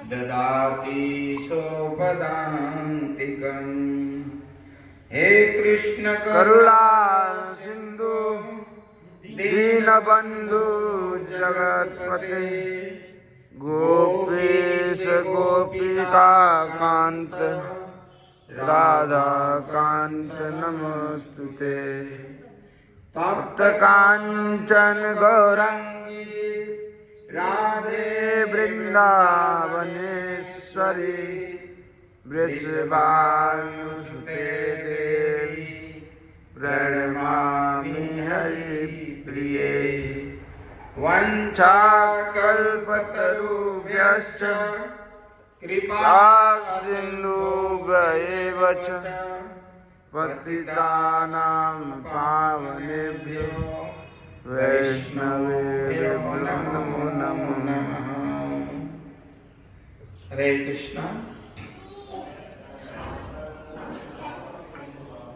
ददाति सोपदान्तिकम्। हे कृष्ण करुणा सिंधु दीनबंधु जगतपते गोपेश गोपिका कांत राधा कांत नमोस्तुते। तप्त कांचन गौरांगी राधे वृंदावनेश्वरी वृषभानुसुते देवी प्रणमामि हरिप्रिये। वंशाकल्पतरुभ्यश्च कृपा सिन्धुभ्यैव च पतितानां पावनेभ्यो वैष्णवेभ्यो नमो नमः। हरे कृष्णा।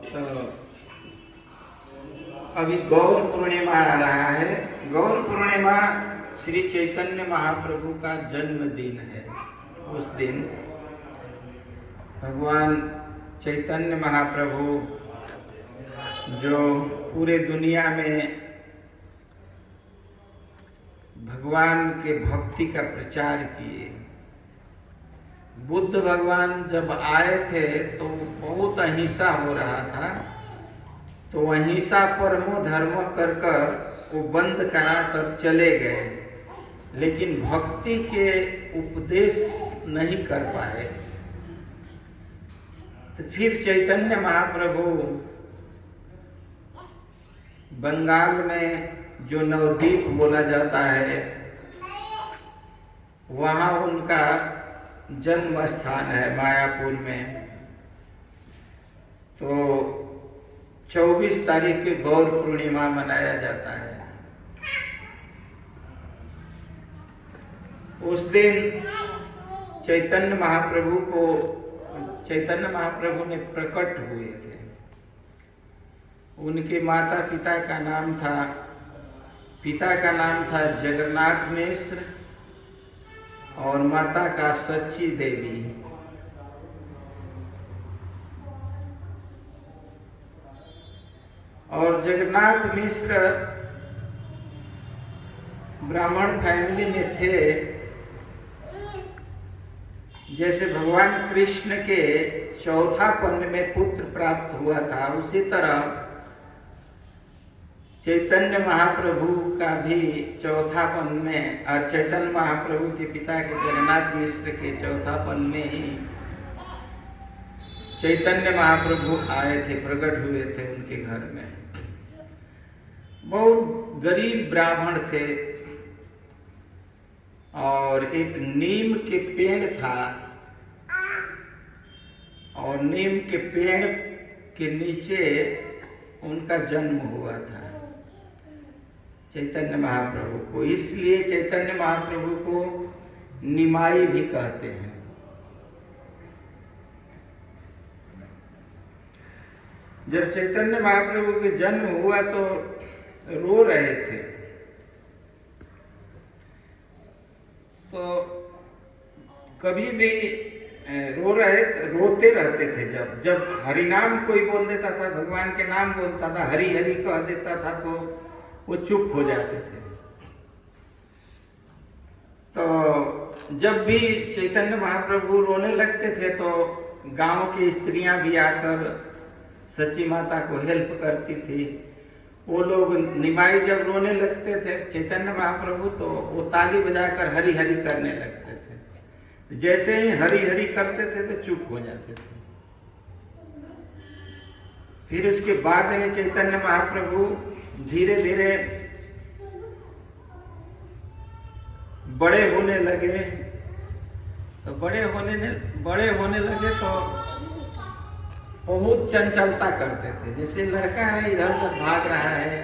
तो अभी गौर पूर्णिमा आ रहा है। गौर पूर्णिमा श्री चैतन्य महाप्रभु का जन्मदिन है। उस दिन भगवान चैतन्य महाप्रभु जो पूरे दुनिया में भगवान के भक्ति का प्रचार किए। बुद्ध भगवान जब आए थे तो बहुत अहिंसा हो रहा था, तो अहिंसा परमो धर्म कर कर वो बंद करा कर चले गए, लेकिन भक्ति के उपदेश नहीं कर पाए। तो फिर चैतन्य महाप्रभु बंगाल में जो नवद्वीप बोला जाता है वहाँ उनका जन्म स्थान है मायापुर में। तो 24 तारीख की गौर पूर्णिमा मनाया जाता है। उस दिन चैतन्य महाप्रभु ने प्रकट हुए थे। उनके माता पिता का नाम था जगन्नाथ मिश्र और माता का सच्ची देवी। और जगन्नाथ मिश्र ब्राह्मण फैमिली में थे। जैसे भगवान कृष्ण के चौथा पन्न में पुत्र प्राप्त हुआ था, उसी तरह चैतन्य महाप्रभु का भी चौथा पन्न में, और चैतन्य महाप्रभु के पिता के जगन्नाथ मिश्र के चौथा पन्न में ही चैतन्य महाप्रभु आए थे, प्रकट हुए थे उनके घर में। बहुत गरीब ब्राह्मण थे और एक नीम के पेड़ था, और नीम के पेड़ के नीचे उनका जन्म हुआ था चैतन्य महाप्रभु को। इसलिए चैतन्य महाप्रभु को निमाई भी कहते हैं। जब चैतन्य महाप्रभु के जन्म हुआ तो रो रहे थे, तो कभी भी रोते रहते थे। जब हरिनाम कोई बोल देता था, भगवान के नाम बोलता था, हरि हरि कह देता था, तो वो चुप हो जाते थे। तो जब भी चैतन्य महाप्रभु रोने लगते थे तो गांव की स्त्रियां भी आकर सची माता को हेल्प करती थी। वो लोग निमाई जब रोने लगते थे चैतन्य महाप्रभु, तो वो ताली बजाकर हरि हरि करने लगते थे। जैसे ही हरि हरि करते थे तो चुप हो जाते थे। फिर उसके बाद में चैतन्य महाप्रभु धीरे धीरे बड़े होने लगे। तो बड़े होने लगे तो बहुत चंचलता करते थे। जैसे लड़का है इधर उधर भाग रहा है,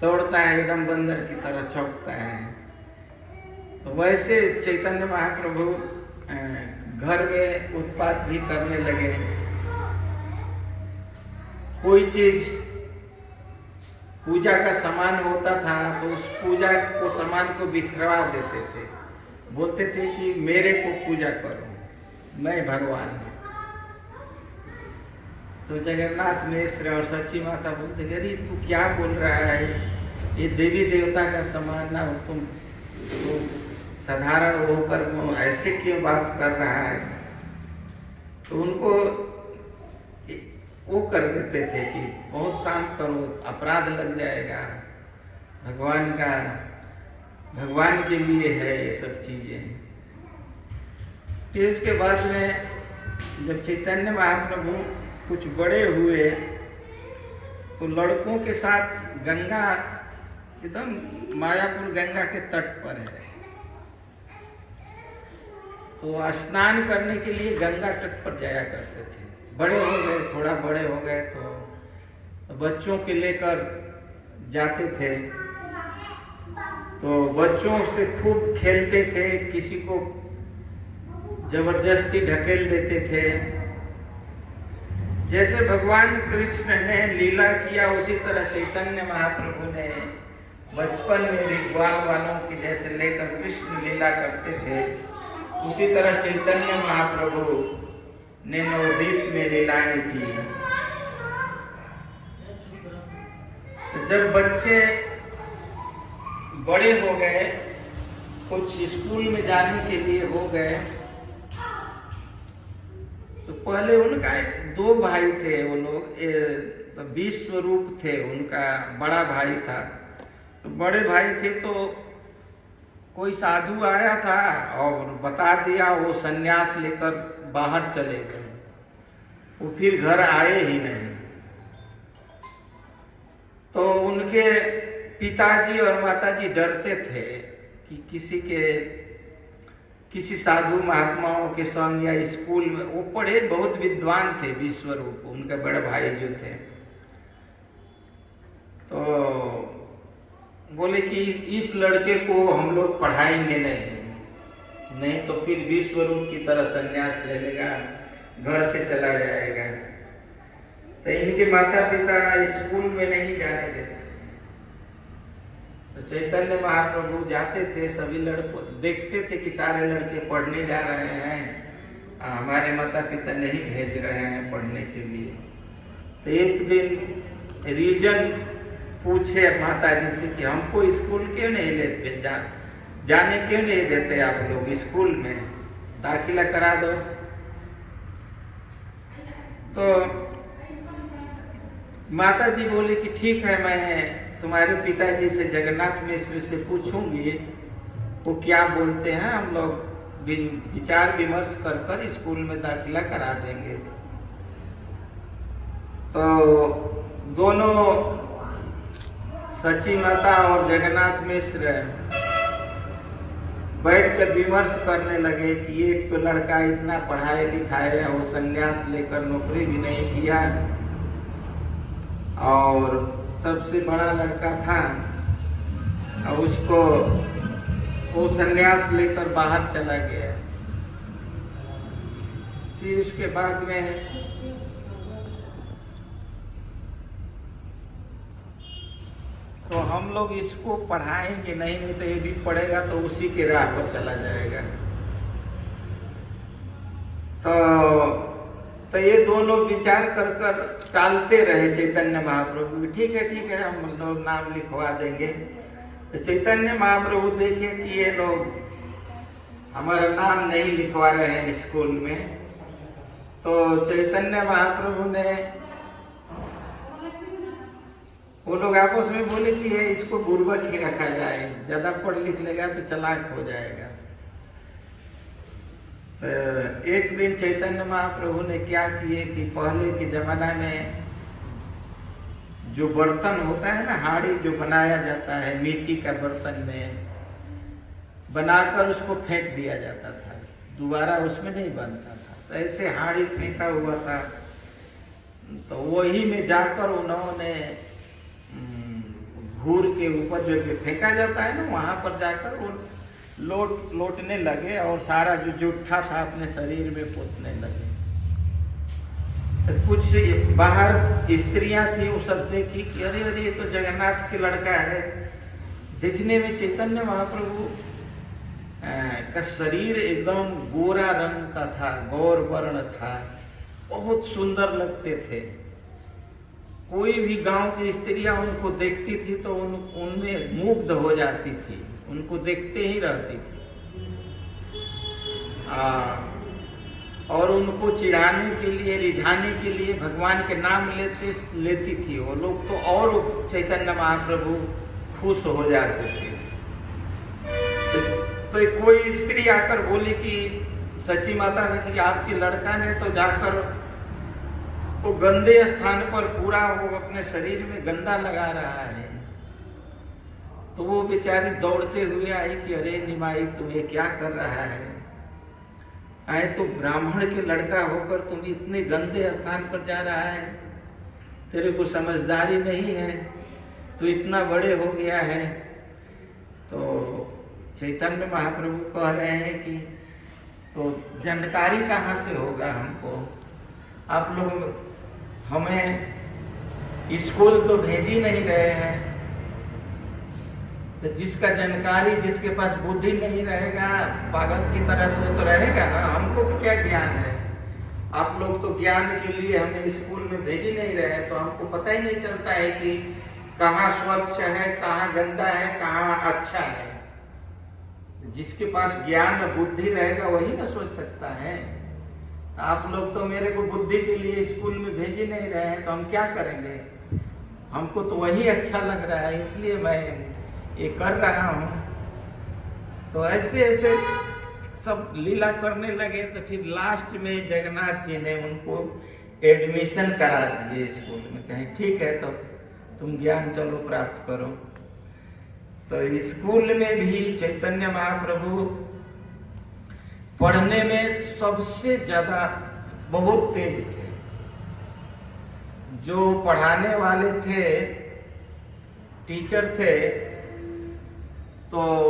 दौड़ता है, एकदम बंदर की तरह छौंकता है। तो वैसे चैतन्य महाप्रभु घर में उत्पात भी करने लगे। कोई चीज पूजा का सामान होता था तो उस पूजा को सामान को बिखरवा देते थे। बोलते थे कि मेरे को पूजा करो, मैं भगवान हूँ। तो जगन्नाथ मिश्र और सच्ची माता बोलते अरे तू क्या बोल रहा है, ये देवी देवता का समान ना हो, तुम तो साधारण होकर वो ऐसे क्यों बात कर रहा है। तो उनको वो कर देते थे कि बहुत शांत करो, अपराध लग जाएगा, भगवान के लिए है ये सब चीजें। फिर उसके बाद में जब चैतन्य महाप्रभु कुछ बड़े हुए तो लड़कों के साथ गंगा, एकदम मायापुर गंगा के तट पर है, तो स्नान करने के लिए गंगा तट पर जाया करते थे। बड़े हो गए, थोड़ा बड़े हो गए तो बच्चों के लेकर जाते थे, तो बच्चों से खूब खेलते थे, किसी को जबरदस्ती ढकेल देते थे। जैसे भगवान कृष्ण ने लीला किया उसी तरह चैतन्य महाप्रभु ने बचपन में भी ग्वाल वालों की जैसे लेकर कृष्ण लीला करते थे, उसी तरह चैतन्य महाप्रभु ने नवद्वीप में लीलाएं की। तो जब बच्चे बड़े हो गए, कुछ स्कूल में जाने के लिए हो गए, तो पहले उनका 2 भाई थे, वो लोग विश्वरूप थे, उनका बड़ा भाई था। तो बड़े भाई थे तो कोई साधु आया था और बता दिया, वो सन्यास लेकर बाहर चले गए, वो फिर घर आए ही नहीं। तो उनके पिताजी और माताजी डरते थे कि किसी साधु महात्माओं के संग या स्कूल में, वो पढ़े बहुत विद्वान थे विश्वरूप, उनके बड़े भाई जो थे, तो बोले कि इस लड़के को हम लोग पढ़ाएंगे नहीं तो फिर विश्वरूप की तरह संन्यास ले लेगा, घर से चला जाएगा। तो इनके माता पिता स्कूल में नहीं जाने देते। तो चैतन्य महाप्रभु जाते थे, सभी लड़कों देखते थे कि सारे लड़के पढ़ने जा रहे हैं, हमारे माता पिता नहीं भेज रहे हैं पढ़ने के लिए। तो एक दिन रीजन पूछे माता जी से कि हमको स्कूल क्यों नहीं लेते, जाने क्यों नहीं देते आप लोग स्कूल में, दाखिला करा दो। तो माता जी बोले कि ठीक है, मैं तुम्हारे पिताजी से जगन्नाथ मिश्र से पूछूंगी वो क्या बोलते हैं, हम लोग विचार विमर्श कर कर स्कूल में दाखिला करा देंगे। तो दोनों सची माता और जगन्नाथ मिश्र बैठकर विमर्श करने लगे कि एक तो लड़का इतना पढ़ाए लिखाए और संन्यास लेकर नौकरी भी नहीं किया, और सबसे बड़ा लड़का था और उसको वो संन्यास लेकर बाहर चला गया। फिर उसके बाद में तो हम लोग इसको पढ़ाएंगे नहीं तो ये भी पढ़ेगा तो उसी के राह पर चला जाएगा। तो ये दोनों विचार कर कर टालते रहे चैतन्य महाप्रभु, ठीक है हम लोग नाम लिखवा देंगे। तो चैतन्य महाप्रभु देखे कि ये लोग हमारा नाम नहीं लिखवा रहे हैं स्कूल में, तो चैतन्य महाप्रभु ने, वो लोग आपस में बोले कि ये इसको बुर्बक ही रखा जाए, ज्यादा पढ़ लिख लेगा तो चालाक हो जाएगा। एक दिन चैतन्य महाप्रभु ने क्या किए कि पहले के जमाना में जो बर्तन होता है ना, हाड़ी जो बनाया जाता है मिट्टी का बर्तन में बनाकर उसको फेंक दिया जाता था, दोबारा उसमें नहीं बनता था। तो ऐसे हाड़ी फेंका हुआ था, तो वही में जाकर उन्होंने घूर के ऊपर जो फेंका जाता है ना, वहां पर जाकर वो लौटने लगे और सारा जो जुट्ठा था अपने शरीर में पोतने लगे। तो कुछ बाहर स्त्रियां थी, वो सब देखी कि अरे ये तो जगन्नाथ के लड़का है। देखने में चैतन्य महाप्रभु का शरीर एकदम गोरा रंग का था, गौर वर्ण था, बहुत सुंदर लगते थे। कोई भी गांव की स्त्रियां उनको देखती थी तो उनमें मुग्ध हो जाती थी, उनको देखते ही रहती थी। और उनको चिढ़ाने के लिए, रिझाने के लिए भगवान के नाम लेती थी वो लोग, तो और चैतन्य महाप्रभु खुश हो जाते थे। तो कोई स्त्री आकर बोली कि सची माता कि आपके लड़का ने तो जाकर वो गंदे स्थान पर पूरा वो अपने शरीर में गंदा लगा रहा है। तो वो बेचारी दौड़ते हुए आई कि अरे निमाई तुम ये क्या कर रहा है? आए तो ब्राह्मण के लड़का होकर तुम इतने गंदे स्थान पर जा रहा है, तेरे को समझदारी नहीं है, तू इतना बड़े हो गया है। तो चैतन्य महाप्रभु कह रहे हैं कि तो जानकारी कहाँ से होगा हमको? आप लोग हमें स्कूल तो भेज ही नहीं रहे हैं, तो जिसका जानकारी, जिसके पास बुद्धि नहीं रहेगा पागल की तरह तो रहेगा ना। हमको क्या ज्ञान है? आप लोग तो ज्ञान के लिए हमें स्कूल में भेज ही नहीं रहे हैं, तो हमको पता ही नहीं चलता है कि कहाँ स्वच्छ है, कहाँ गंदा है, कहाँ अच्छा है। जिसके पास ज्ञान और बुद्धि रहेगा वही ना सोच सकता है। आप लोग तो मेरे को बुद्धि के लिए स्कूल में भेज ही नहीं रहे हैं, तो हम क्या करेंगे? हमको तो वही अच्छा लग रहा है, इसलिए मैं ये कर रहा हूँ। तो ऐसे ऐसे सब लीला करने लगे। तो फिर लास्ट में जगन्नाथ जी ने उनको एडमिशन करा दिए स्कूल में। कहें ठीक है, तो तुम ज्ञान चलो प्राप्त करो। तो स्कूल में भी चैतन्य महाप्रभु पढ़ने में सबसे ज्यादा बहुत तेज थे। जो पढ़ाने वाले थे, टीचर थे, तो